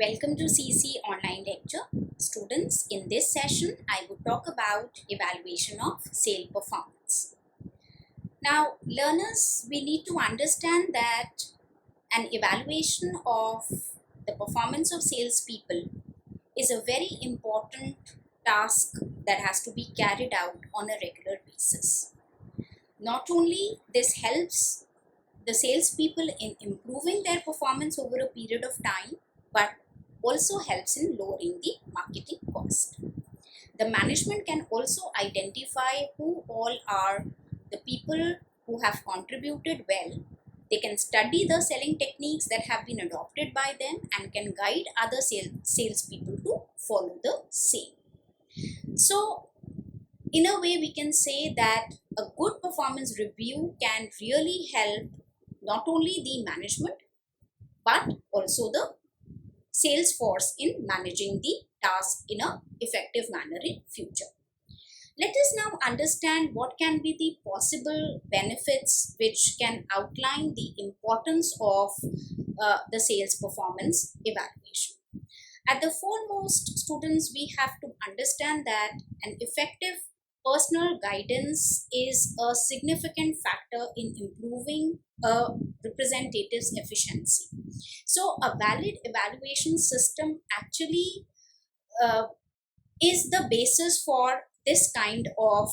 Welcome to CC online lecture. Students, in this session, I would talk about evaluation of sale performance. Now, learners, we need to understand that an evaluation of the performance of salespeople is a very important task that has to be carried out on a regular basis. Not only this helps the salespeople in improving their performance over a period of time, but also helps in lowering the marketing cost. The management can also identify who all are the people who have contributed well. They can study the selling techniques that have been adopted by them and can guide other salespeople to follow the same. So, in a way, we can say that a good performance review can really help not only the management but also the sales force in managing the task in an effective manner in future. Let us now understand what can be the possible benefits which can outline the importance of the sales performance evaluation. At the foremost, students, we have to understand that an effective personal guidance is a significant factor in improving a representative's efficiency. So, a valid evaluation system actually uh, is the basis for this kind of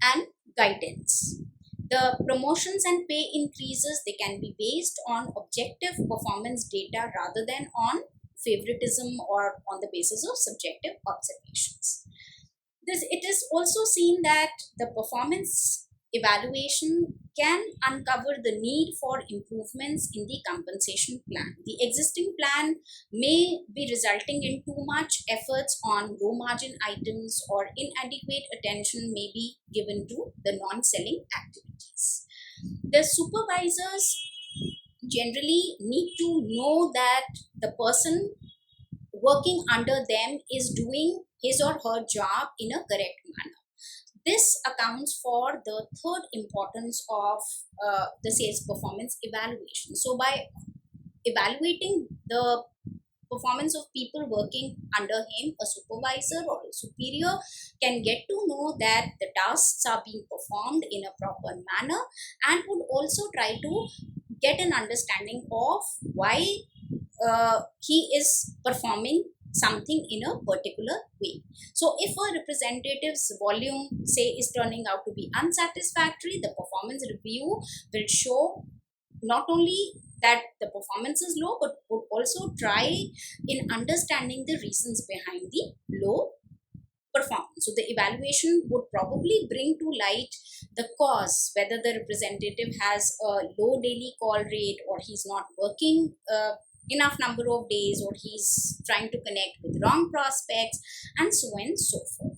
an guidance. The promotions and pay increases, they can be based on objective performance data rather than on favoritism or on the basis of subjective observations. It is also seen that the performance evaluation can uncover the need for improvements in the compensation plan. The existing plan may be resulting in too much efforts on low margin items, or inadequate attention may be given to the non-selling activities. The supervisors generally need to know that the person working under them is doing his or her job in a correct manner. This accounts for the third importance of the sales performance evaluation. So, by evaluating the performance of people working under him, a supervisor or a superior can get to know that the tasks are being performed in a proper manner, and would also try to get an understanding of why he is performing something in a particular way. So if a representative's volume, say, is turning out to be unsatisfactory, the performance review will show not only that the performance is low, but would also try in understanding the reasons behind the low performance. So the evaluation would probably bring to light the cause, whether the representative has a low daily call rate, or he's not working enough number of days, or he's trying to connect with wrong prospects, and so on and so forth.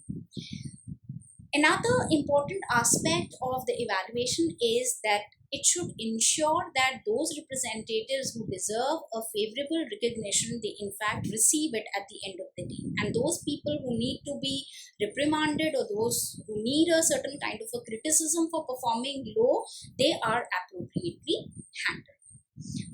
Another important aspect of the evaluation is that it should ensure that those representatives who deserve a favorable recognition, they in fact receive it at the end of the day. And those people who need to be reprimanded, or those who need a certain kind of a criticism for performing low, they are appropriately handled.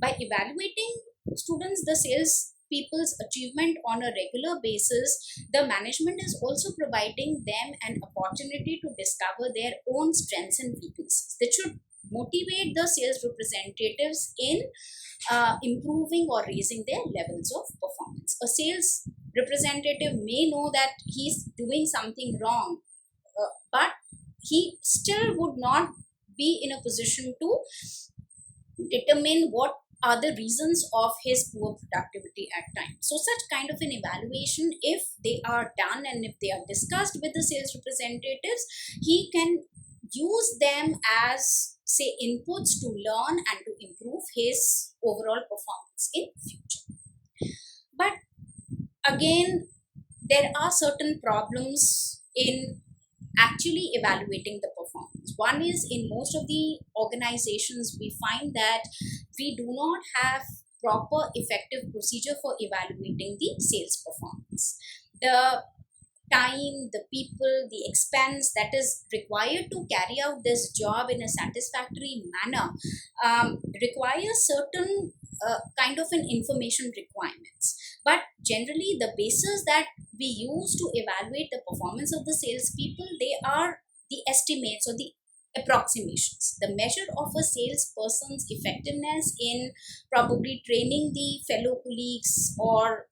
By evaluating students, the sales people's achievement on a regular basis, the management is also providing them an opportunity to discover their own strengths and weaknesses. That should motivate the sales representatives in improving or raising their levels of performance. A sales representative may know that he's doing something wrong, but he still would not be in a position to determine what are the reasons of his poor productivity at times. So such kind of an evaluation, if they are done and if they are discussed with the sales representatives, he can use them as, say, inputs to learn and to improve his overall performance in future. But again, there are certain problems in actually evaluating the performance. One is, in most of the organizations, we find that we do not have proper effective procedure for evaluating the sales performance. The time, the people, the expense that is required to carry out this job in a satisfactory manner requires certain kind of an information requirements. But generally, the basis that we use to evaluate the performance of the salespeople, they are the estimates or the approximations. The measure of a salesperson's effectiveness in probably training the fellow colleagues, or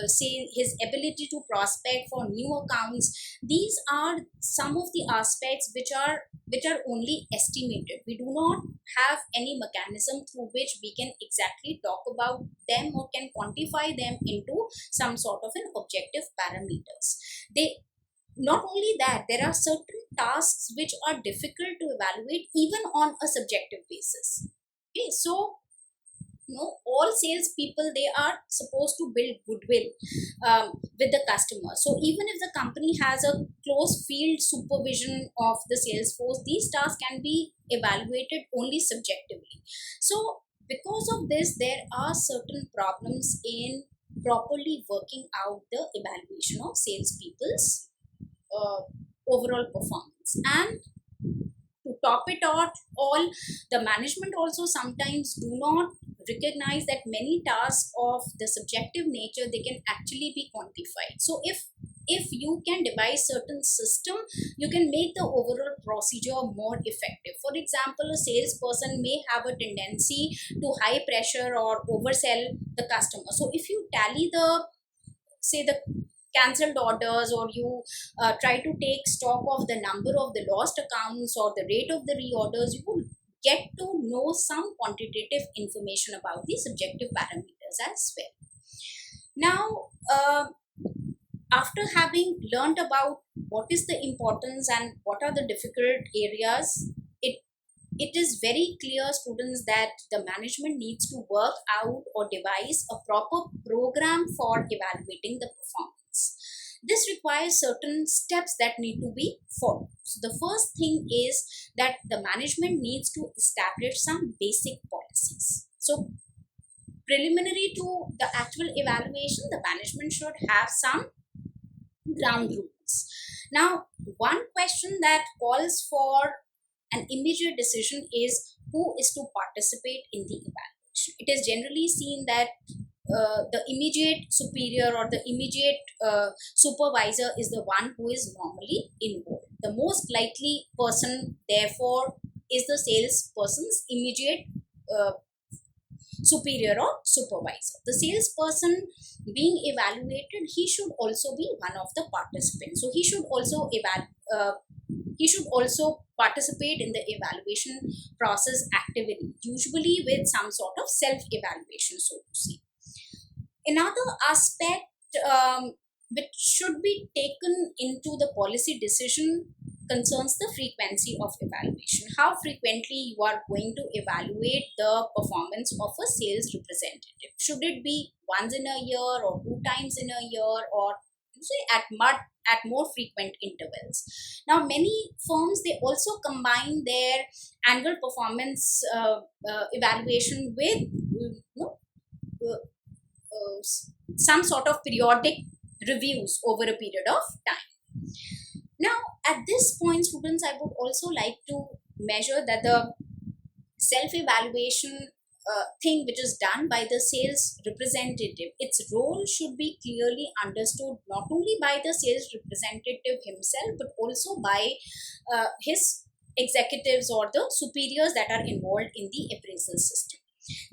say his ability to prospect for new accounts. These are some of the aspects which are only estimated. We do not have any mechanism through which we can exactly talk about them or can quantify them into some sort of an objective parameters. They Not only that, there are certain tasks which are difficult to evaluate even on a subjective basis. Okay, so all salespeople, they are supposed to build goodwill with the customer. So even if the company has a close field supervision of the sales force, these tasks can be evaluated only subjectively. So because of this, there are certain problems in properly working out the evaluation of salespeople's uh, overall performance. And to top it all, the management also sometimes do not recognize that many tasks of the subjective nature, they can actually be quantified. So if you can devise certain system, you can make the overall procedure more effective. For example, a salesperson may have a tendency to high pressure or oversell the customer. So if you tally the, say, the cancelled orders, or you try to take stock of the number of the lost accounts or the rate of the reorders, you will get to know some quantitative information about the subjective parameters as well. Now, after having learned about what is the importance and what are the difficult areas, it is very clear, students, that the management needs to work out or devise a proper program for evaluating the performance. This requires certain steps that need to be followed. So the first thing is that the management needs to establish some basic policies. So preliminary to the actual evaluation, the management should have some ground rules. Now, one question that calls for an immediate decision is who is to participate in the evaluation. It is generally seen that the immediate superior or the immediate supervisor is the one who is normally involved. The most likely person, therefore, is the salesperson's immediate superior or supervisor. The salesperson being evaluated, he should also be one of the participants. So he should also participate in the evaluation process actively, usually with some sort of self-evaluation, so to say. Another aspect which should be taken into the policy decision concerns the frequency of evaluation. How frequently you are going to evaluate the performance of a sales representative. Should it be once in a year, or 2 times in a year, or say at more frequent intervals? Now, many firms, they also combine their annual performance evaluation with some sort of periodic reviews over a period of time. Now, at this point, students, I would also like to measure that the self-evaluation thing which is done by the sales representative, its role should be clearly understood not only by the sales representative himself, but also by his executives or the superiors that are involved in the appraisal system.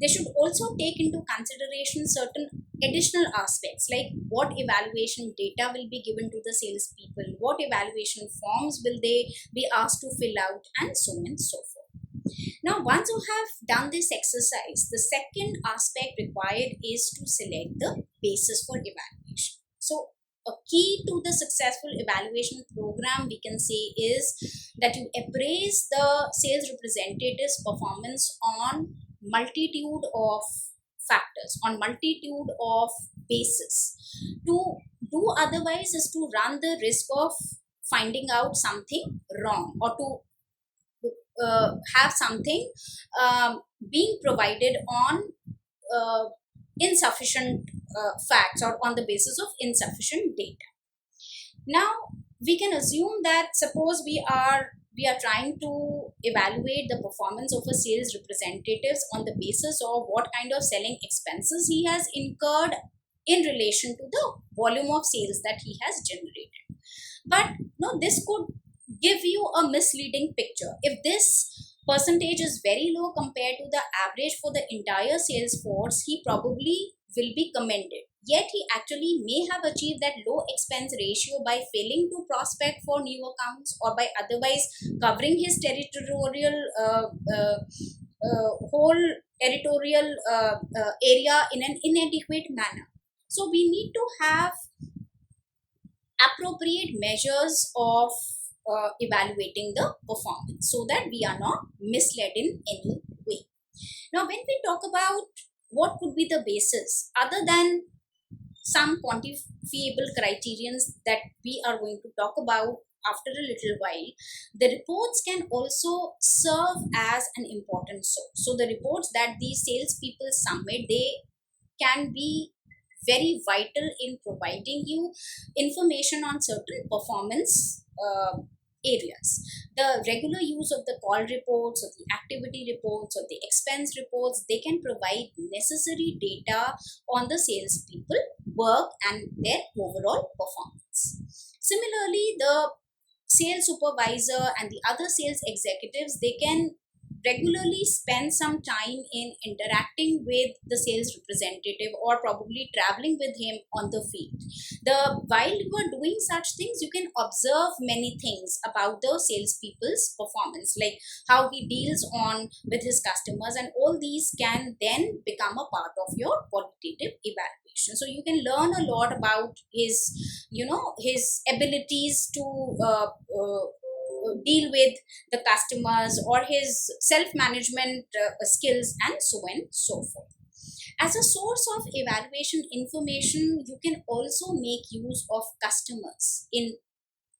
They should also take into consideration certain additional aspects, like what evaluation data will be given to the salespeople, what evaluation forms will they be asked to fill out, and so on and so forth. Now, once you have done this exercise, the second aspect required is to select the basis for evaluation. So a key to the successful evaluation program, we can say, is that you appraise the sales representative's performance on multitude of factors, on multitude of bases. To do otherwise is to run the risk of finding out something wrong, or to have something being provided on insufficient facts, or on the basis of insufficient data. Now, we can assume that, suppose we are trying to evaluate the performance of a sales representatives on the basis of what kind of selling expenses he has incurred in relation to the volume of sales that he has generated. But no, this could give you a misleading picture. If this percentage is very low compared to the average for the entire sales force, he probably will be commended. Yet he actually may have achieved that low expense ratio by failing to prospect for new accounts, or by otherwise covering his territorial whole territorial area in an inadequate manner. So we need to have appropriate measures of evaluating the performance so that we are not misled in any way. Now, when we talk about what could be the basis other than some quantifiable criterions that we are going to talk about after a little while, the reports can also serve as an important source. So the reports that these salespeople submit, they can be very vital in providing you information on certain performance areas. The regular use of the call reports, or the activity reports, or the expense reports, they can provide necessary data on the salespeople work and their overall performance. Similarly, the sales supervisor and the other sales executives, they can regularly spend some time in interacting with the sales representative, or probably traveling with him on the field. While you are doing such things, you can observe many things about the salespeople's performance, like how he deals on with his customers, and all these can then become a part of your qualitative evaluation. So you can learn a lot about his abilities to deal with the customers, or his self-management skills, and so on and so forth. As a source of evaluation information, you can also make use of customers in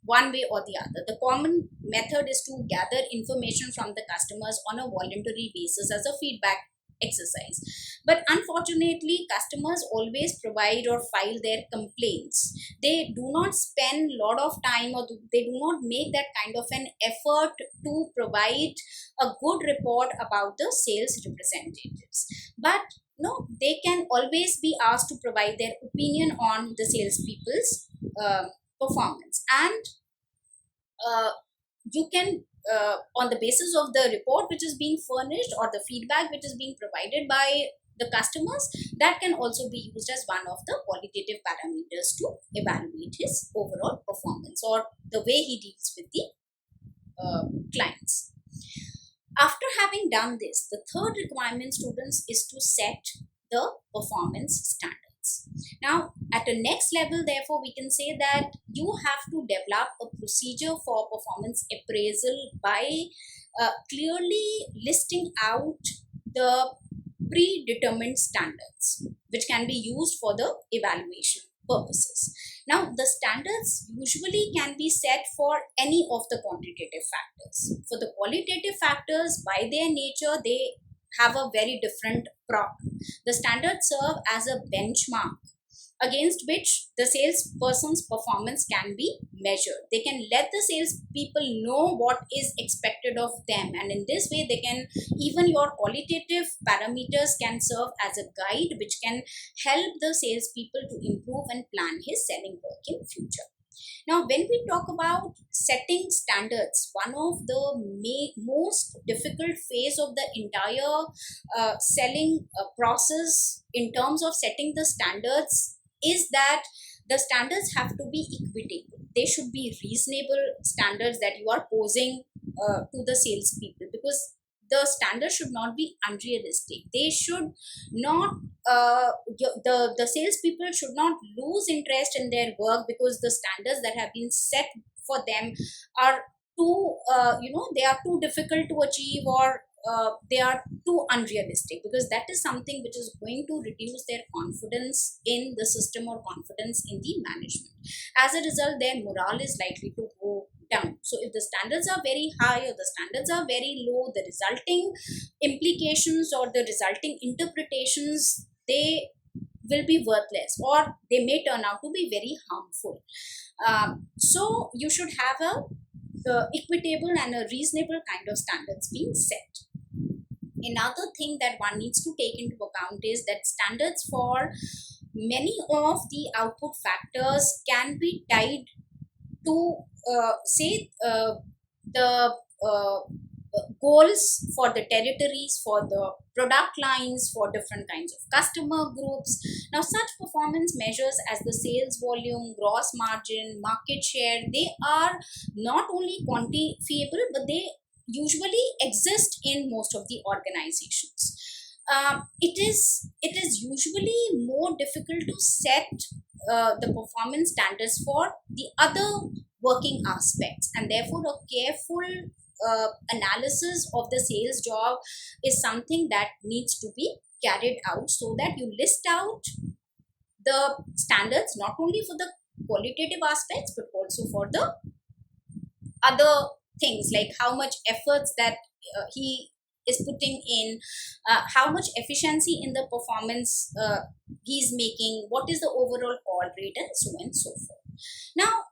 one way or the other. The common method is to gather information from the customers on a voluntary basis as a feedback exercise. But unfortunately, customers always provide or file their complaints. They do not spend a lot of time, or they do not make that kind of an effort to provide a good report about the sales representatives. But no, they can always be asked to provide their opinion on the salespeople's performance, and you can on the basis of the report which is being furnished, or the feedback which is being provided by the customers, that can also be used as one of the qualitative parameters to evaluate his overall performance, or the way he deals with the clients. After having done this, the third requirement, students, is to set the performance standards. Now, at the next level, therefore, we can say that you have to develop a procedure for performance appraisal by clearly listing out the predetermined standards which can be used for the evaluation purposes. Now, the standards usually can be set for any of the quantitative factors. For the qualitative factors, by their nature, they have a very different problem. The standards serve as a benchmark against which the salesperson's performance can be measured. They can let the salespeople know what is expected of them, and in this way, they can, even your qualitative parameters can serve as a guide which can help the salespeople to improve and plan his selling work in future. Now, when we talk about setting standards, one of the most difficult phase of the entire selling process in terms of setting the standards is that the standards have to be equitable. They should be reasonable standards that you are posing to the salespeople, because the standards should not be unrealistic. They should not, the salespeople should not lose interest in their work because the standards that have been set for them are too, they are too difficult to achieve, or they are too unrealistic, because that is something which is going to reduce their confidence in the system or confidence in the management. As a result, their morale is likely to go down. So if the standards are very high or the standards are very low, the resulting implications or the resulting interpretations, they will be worthless, or they may turn out to be very harmful. So you should have the equitable and a reasonable kind of standards being set. Another thing that one needs to take into account is that standards for many of the output factors can be tied to say the goals for the territories, for the product lines, for different kinds of customer groups. Now, such performance measures as the sales volume, gross margin, market share, they are not only quantifiable, but they usually exist in most of the organizations. It is usually more difficult to set the performance standards for the other working aspects, and therefore a careful analysis of the sales job is something that needs to be carried out, so that you list out the standards not only for the qualitative aspects but also for the other things, like how much efforts that he is putting in, how much efficiency in the performance he's making, what is the overall call rate, and so on and so forth. Now,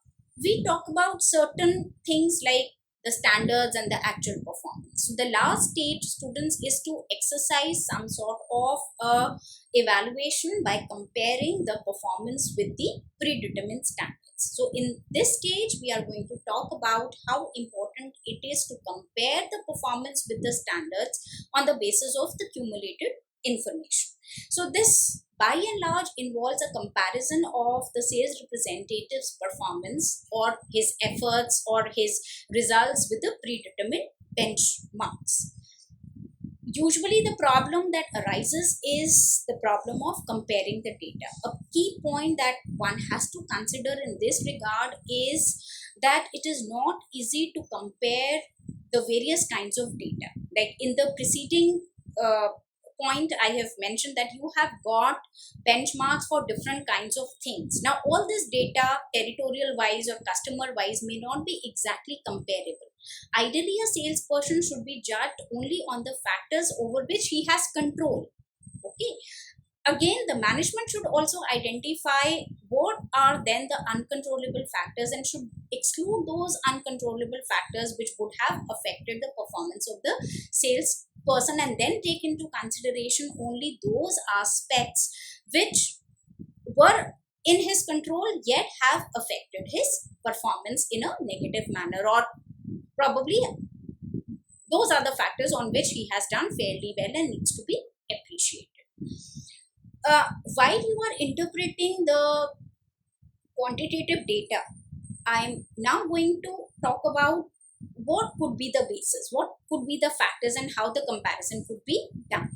we talk about certain things like the standards and the actual performance. So the last stage, students, is to exercise some sort of evaluation by comparing the performance with the predetermined standards. So in this stage, we are going to talk about how important it is to compare the performance with the standards on the basis of the cumulative information. So this by and large involves a comparison of the sales representative's performance or his efforts or his results with the predetermined benchmarks. Usually the problem that arises is the problem of comparing the data. A key point that one has to consider in this regard is that it is not easy to compare the various kinds of data. Like in the preceding point, I have mentioned that you have got benchmarks for different kinds of things. Now, all this data, territorial wise or customer wise, may not be exactly comparable. Ideally, a salesperson should be judged only on the factors over which he has control. Okay. Again, the management should also identify what are then the uncontrollable factors and should exclude those uncontrollable factors which would have affected the performance of the sales person, and then take into consideration only those aspects which were in his control yet have affected his performance in a negative manner, or probably those are the factors on which he has done fairly well and needs to be appreciated. While you are interpreting the quantitative data, I'm now going to talk about what could be the basis, what could be the factors, and how the comparison could be done.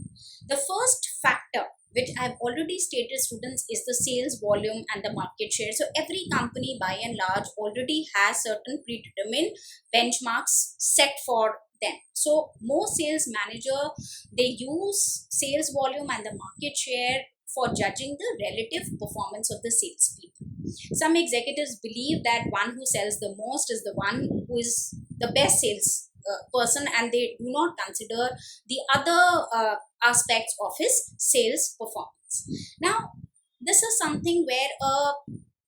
The first factor, which I've already stated, students, is the sales volume and the market share. So every company by and large already has certain predetermined benchmarks set for them. So most sales manager, they use sales volume and the market share for judging the relative performance of the salespeople. Some executives believe that one who sells the most is the one who is the best sales person, and they do not consider the other aspects of his sales performance. Now, this is something where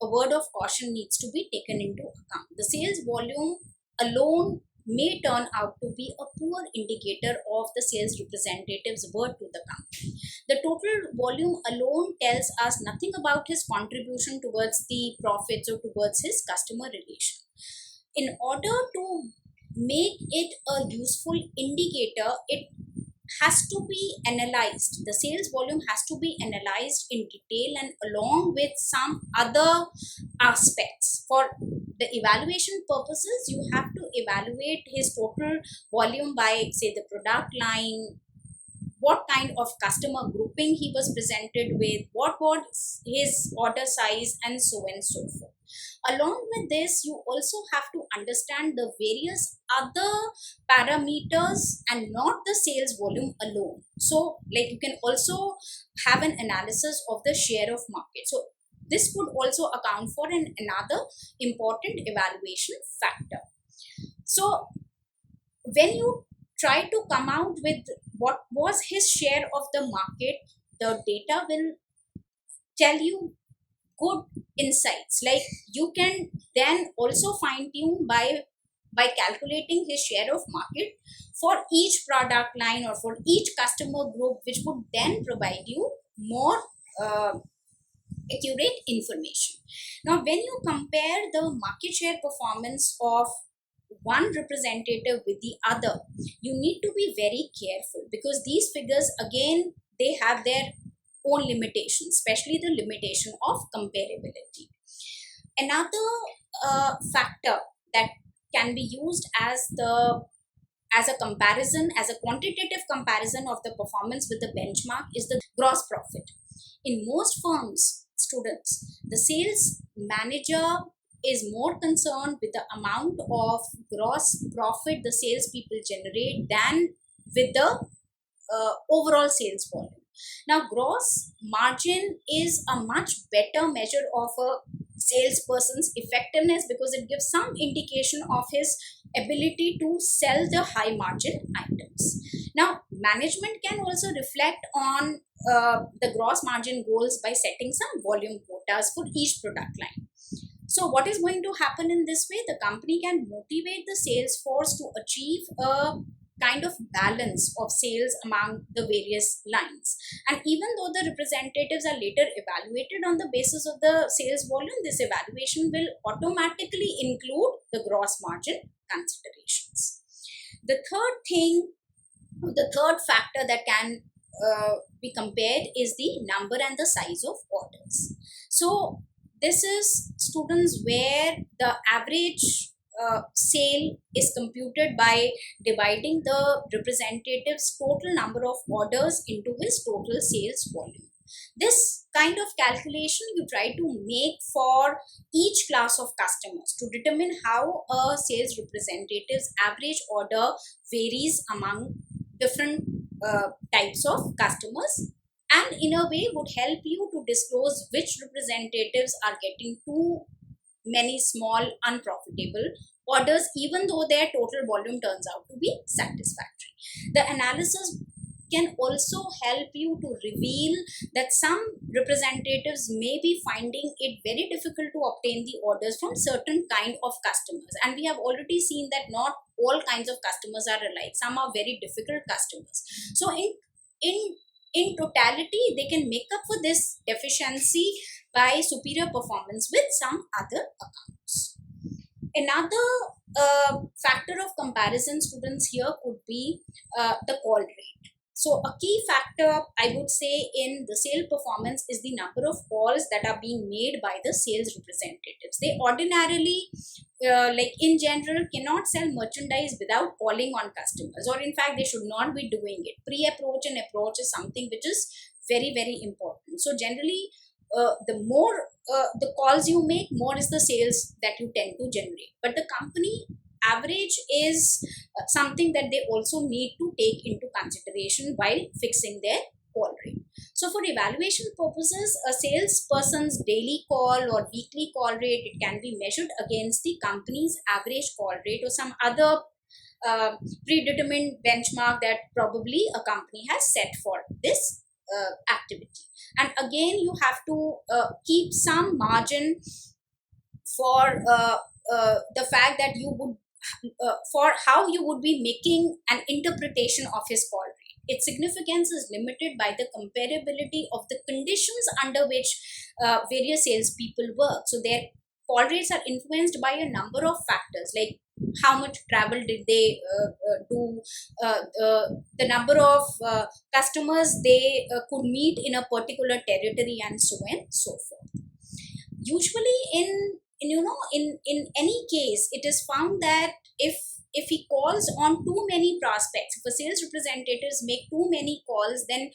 a word of caution needs to be taken into account. The sales volume alone may turn out to be a poor indicator of the sales representative's worth to the company. The total volume alone tells us nothing about his contribution towards the profits or towards his customer relation. In order to make it a useful indicator, it has to be analyzed. The sales volume has to be analyzed in detail and along with some other aspects. For the evaluation purposes, you have to evaluate his total volume by, say, the product line, what kind of customer grouping he was presented with, what was his order size, and so on and so forth. Along with this, you also have to understand the various other parameters and not the sales volume alone. So, like, you can also have an analysis of the share of market. So, this could also account for another important evaluation factor. So, when you try to come out with what was his share of the market, the data will tell you good insights. Like, you can then also fine tune by calculating his share of market for each product line or for each customer group, which would then provide you more accurate information. Now, when you compare the market share performance of one representative with the other, you need to be very careful, because these figures, again, they have their own limitations, especially the limitation of comparability. Another factor that can be used as a comparison, as a quantitative comparison of the performance with the benchmark, is the gross profit. In most firms, students, the sales manager is more concerned with the amount of gross profit the salespeople generate than with the overall sales volume. Now, gross margin is a much better measure of a salesperson's effectiveness, because it gives some indication of his ability to sell the high margin items. Now, management can also reflect on the gross margin goals by setting some volume quotas for each product line. So what is going to happen in this way? The company can motivate the sales force to achieve a kind of balance of sales among the various lines. And even though the representatives are later evaluated on the basis of the sales volume, this evaluation will automatically include the gross margin considerations. The third factor that can be compared is the number and the size of orders. So this is, students, where the average sale is computed by dividing the representative's total number of orders into his total sales volume. This kind of calculation you try to make for each class of customers to determine how a sales representative's average order varies among different types of customers, and in a way would help you to disclose which representatives are getting too many small unprofitable orders, even though their total volume turns out to be satisfactory. The analysis can also help you to reveal that some representatives may be finding it very difficult to obtain the orders from certain kind of customers, and we have already seen that not all kinds of customers are alike. Some are very difficult customers. So in totality, they can make up for this deficiency by superior performance with some other accounts. Another factor of comparison, students, here could be the call rate. So a key factor, I would say, in the sale performance is the number of calls that are being made by the sales representatives. They ordinarily, like in general, cannot sell merchandise without calling on customers, or in fact, they should not be doing it. Pre-approach and approach is something which is very, very important. So generally, the more the calls you make, more is the sales that you tend to generate. But the company average is something that they also need to take into consideration while fixing their call rate. So for evaluation purposes, a salesperson's daily call or weekly call rate, it can be measured against the company's average call rate or some other predetermined benchmark that probably a company has set for this activity. And again, you have to keep some margin for the fact that you would for how you would be making an interpretation of his call rate. Its significance is limited by the comparability of the conditions under which various salespeople work. So their call rates are influenced by a number of factors, like how much travel did they do, the number of customers they could meet in a particular territory, and so on and so forth. Usually in any case, it is found that if he calls on too many prospects, if a sales representatives make too many calls, then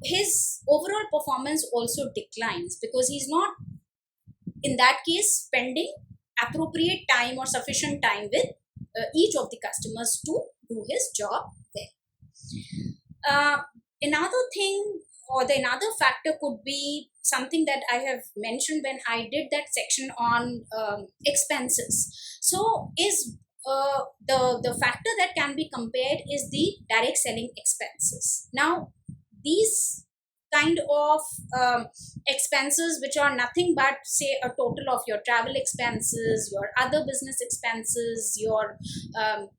his overall performance also declines, because he's not, in that case, spending appropriate time or sufficient time with each of the customers to do his job well. Another thing, or the another factor, could be something that I have mentioned when I did that section on expenses. So is the factor that can be compared is the direct selling expenses. Now, these kind of expenses, which are nothing but, say, a total of your travel expenses, your other business expenses, your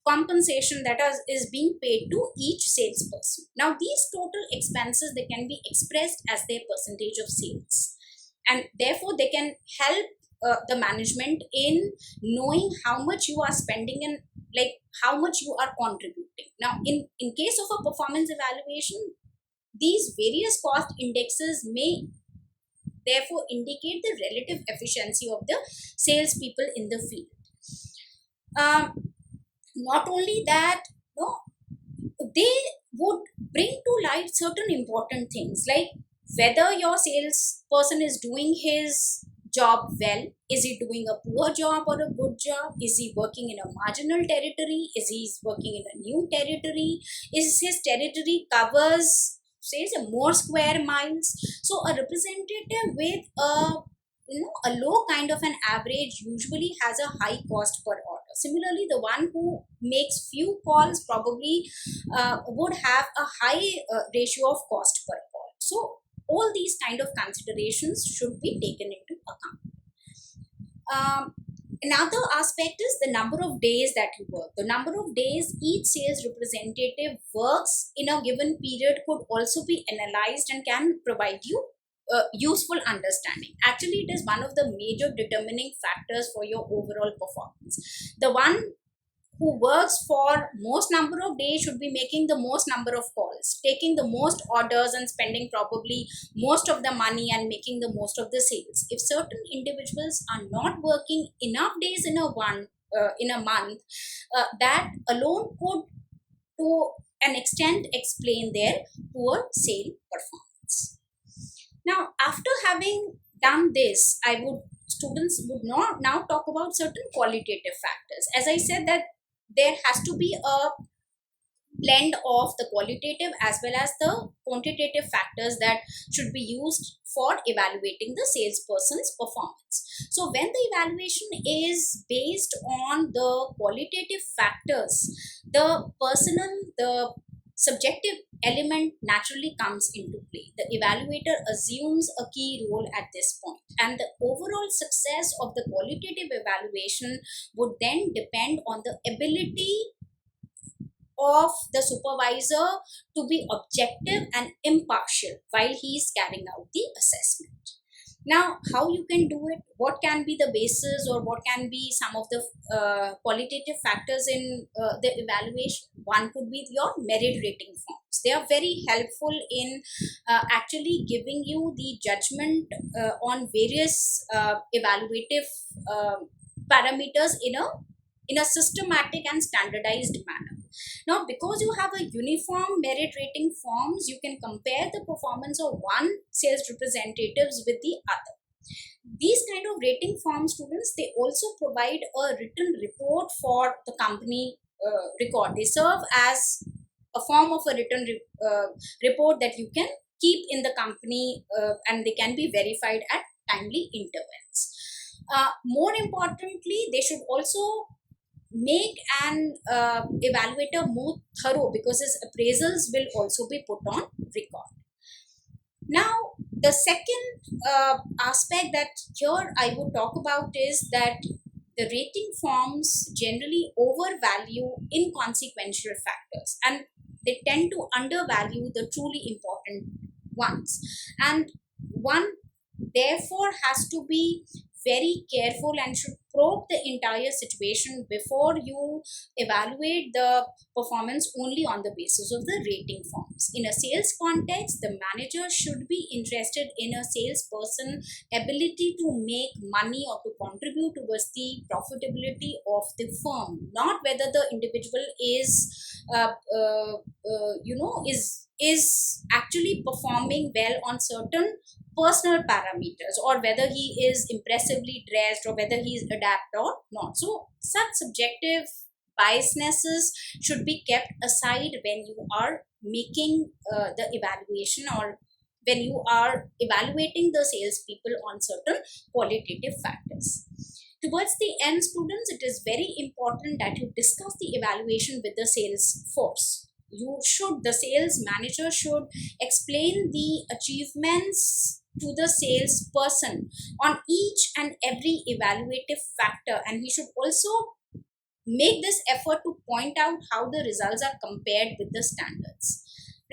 compensation that is being paid to each salesperson. Now, these total expenses, they can be expressed as their percentage of sales. and therefore they can help the management in knowing how much you are spending and like how much you are contributing. Now in case of a performance evaluation, these various cost indexes may therefore indicate the relative efficiency of the salespeople in the field. Not only that, no, they would bring to light certain important things like whether your salesperson is doing his job well, is he doing a poor job or a good job, is he working in a marginal territory, is he working in a new territory, is his territory covers says more square miles. So a representative with a low kind of an average usually has a high cost per order. Similarly, the one who makes few calls probably would have a high ratio of cost per call. So all these kind of considerations should be taken into account. Another aspect is the number of days that you work. The number of days each sales representative works in a given period could also be analyzed and can provide you useful understanding. Actually, it is one of the major determining factors for your overall performance. The one who works for most number of days should be making the most number of calls, taking the most orders and spending probably most of the money and making the most of the sales. If certain individuals are not working enough days in a month, that alone could to an extent explain their poor sale performance. Now, after having done this, students would not now talk about certain qualitative factors. As I said that there has to be a blend of the qualitative as well as the quantitative factors that should be used for evaluating the salesperson's performance. So when the evaluation is based on the qualitative factors, the subjective element naturally comes into play. The evaluator assumes a key role at this point, and the overall success of the qualitative evaluation would then depend on the ability of the supervisor to be objective and impartial while he is carrying out the assessment. Now, how you can do it, what can be the basis or what can be some of the qualitative factors in the evaluation? One could be your merit rating forms. They are very helpful in actually giving you the judgment on various evaluative parameters in a systematic and standardized manner. Now, because you have a uniform merit rating forms, you can compare the performance of one sales representatives with the other. These kind of rating form students, they also provide a written report for the company record. They serve as a form of a written report that you can keep in the company and they can be verified at timely intervals. More importantly, they should also make an evaluator more thorough because his appraisals will also be put on record. Now, the second aspect that here I would talk about is that the rating forms generally overvalue inconsequential factors and they tend to undervalue the truly important ones. And one therefore has to be very careful and should probe the entire situation before you evaluate the performance only on the basis of the rating forms. In a sales context, the manager should be interested in a salesperson ability to make money or to contribute towards the profitability of the firm, not whether the individual is actually performing well on certain personal parameters or whether he is impressively dressed or whether he is adept or not. So such subjective biasnesses should be kept aside when you are making the evaluation or when you are evaluating the salespeople on certain qualitative factors. Towards the end, students, it is very important that you discuss the evaluation with the sales force. The sales manager should explain the achievements to the salesperson on each and every evaluative factor, and he should also make this effort to point out how the results are compared with the standards,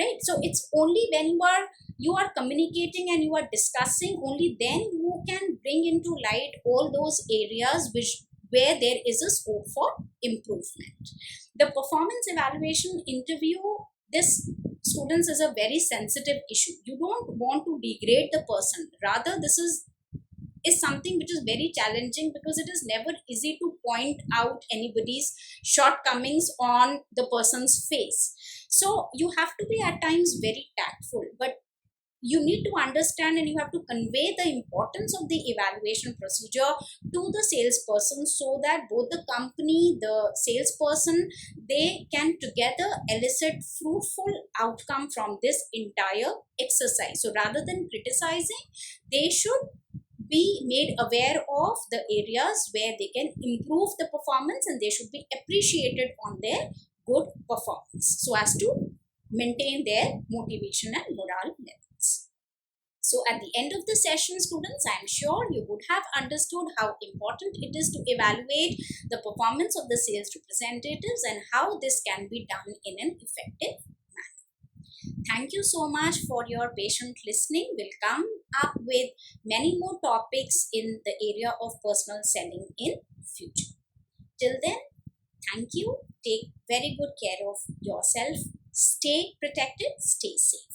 right? So it's only when you are you are communicating and you are discussing, only then you can bring into light all those areas where there is a scope for improvement. The performance evaluation interview, this students, is a very sensitive issue. You don't want to degrade the person, rather this is something which is very challenging, because it is never easy to point out anybody's shortcomings on the person's face. So you have to be at times very tactful, but you need to understand and you have to convey the importance of the evaluation procedure to the salesperson, so that both the company, the salesperson, they can together elicit fruitful outcome from this entire exercise. So rather than criticizing, they should be made aware of the areas where they can improve the performance, and they should be appreciated on their good performance so as to maintain their motivation and morale levels. So at the end of the session, students, I am sure you would have understood how important it is to evaluate the performance of the sales representatives and how this can be done in an effective manner. Thank you so much for your patient listening. We'll come up with many more topics in the area of personal selling in future. Till then, thank you. Take very good care of yourself. Stay protected. Stay safe.